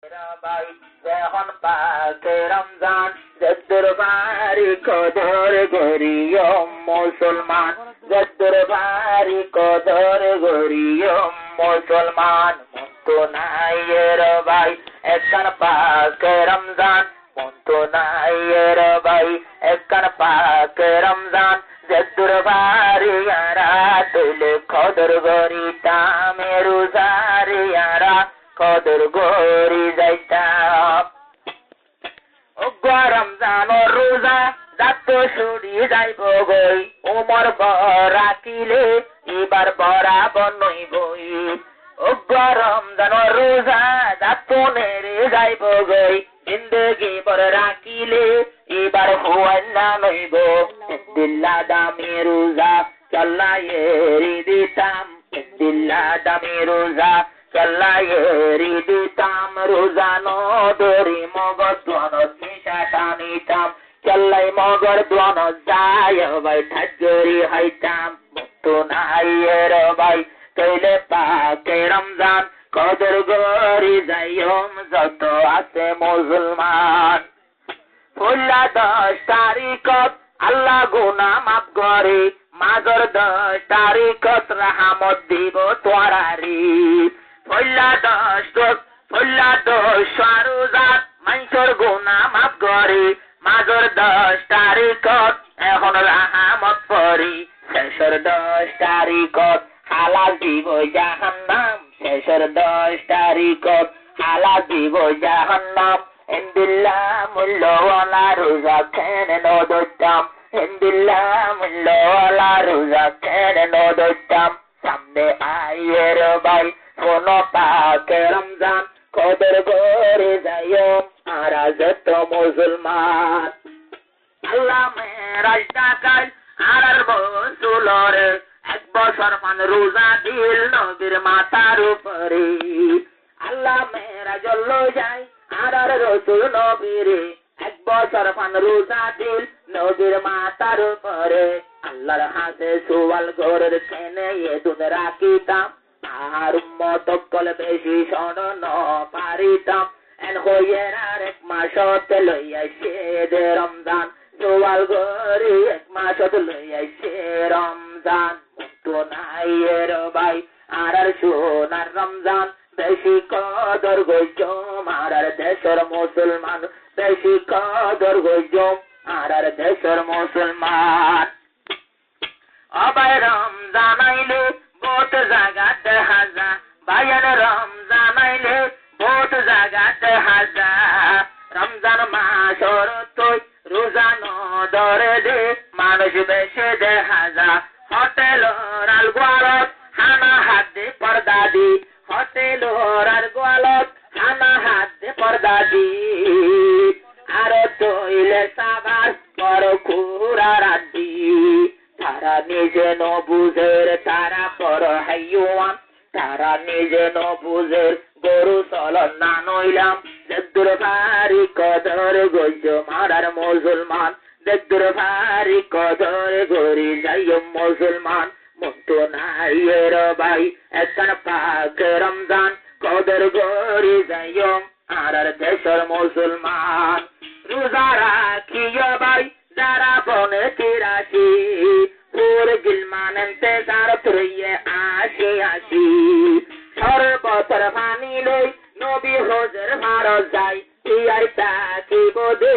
ভাই যখন পাকে রমজান যদ্দুর বাড়ি কদর গরিয় মুসলমান যদ্দুর বাড়ি কদর গরিয় মুসলমান মতো নাই ভাই একখান পাকে রমজান মতো নাই ভাই একখান পাকে রমজান যদ্দুর বাড়ি আরা তুলে কদর গরিতা মেরু জারিয়ারা কদর গরি যাইতাম রমজান রোজা যাত সুরি যাইব গই উমর রাখিলে এবার বরাবর নই বই রমজান রোজা যাত নেরে যাইব গই জিন্দগি বর রাখিলে এবার হুয়াই না নইব দিল্লা দামি রোজা চল্লাইয়েরি দিতাম দিল্লা দামি রোজা চল্লাইয়েরি দিতাম রোজানো দরি মগর দোয়ানো নিশা টানিতাম চল্লাই মগর দোয়ানো যায় ভাই ঠাজরি হাইতাম মুক্ত নাইয়ের ভাই কইলে পাকে রমজান কদর গরি যাইম যত আছে মুসলমান ফুল্লা 10 তারিখত আল্লাহ গুনাহ মাফ করে মাগর 10 তারিখত রহমত দিব তোরারি ফুল্লা 10 রোজাত মানুষের গুনাহ মাফ করে মাগর 10 তারিখত এখন রহমত পড়ি শেষের 10 তারিখত হালাল দিব জাহান্নাম শেষের 10 তারিখত হালাল দিব জাহান্নাম ইন্দিল্লাহ মুল্লাওয়ালা রোজা খেনে নদতাম ইন্দিল্লাহ মুল্লাওয়ালা রোজা খেনে নদতাম সামনে আয়ের ভাই কোনো পাকে রমজান কদর করে যাইও আর যত মুসলমান আল্লাহ মেরাজ টাকায় আর বসুলরে 1 বছর মান রোজা দিল নবীর মাথার উপরে আল্লাহ মেরাজ লই যায় আর রসুল নবীরে 1 বছর মান রোজা দিল নবীর মাথার উপরে আল্লাহর হাতে সুওয়াল ঘরের কেনে এদুন রাখিতাম আর উম্মত কল বেশি শোন পারিতাম এন হইয়ের আর 1 মাসত লইয়া সে রমজান সুওয়াল ঘরে 1 মাসত লইয়া সে রমজান তো নাইয়ের ভাই আর সোনার রমজান বেশি কদর গইজম আর দেশের মুসলমান বেশি কদর গইজম আর দেশের মুসলমান অবাই রমজান আইলে বহুত জায়গা দেখা যা ভাইয়ান রমজান আইলে বহুত জায়গা দেখা যা রমজান মাসর তুই রোজা নদরে দে মানুষ বেশি দেখা যা হোটেল রাল গোয়ালত হানা হাত দে পর্দা দি হোটেল রাল গোয়ালত হানা হাত দে পর্দা দি আর তৈলে সাবার বড় খুরা রাদি তারা নিজে ন বুঝের তারা পর হাইয়ান তারা নিজে ন বুঝের গরু চলন না নইলাম যদ্দুর ভারি কদর গইজ মারার মুসলমান যদ্দুর ভারি কদর গরি যাইও মুসলমান মতো নাইয়ের ভাই একখান পাকে রমজান কদর গরি যাইও আর দেশের মুসলমান রোজা রাখিও ভাই যারা বনে তিরাশি পুর গিলমান এন্তেজার তুরিয়ে আসি সর্বতর পানি লই নবী হজর ভারত যাই ইয়াই তাকি বদে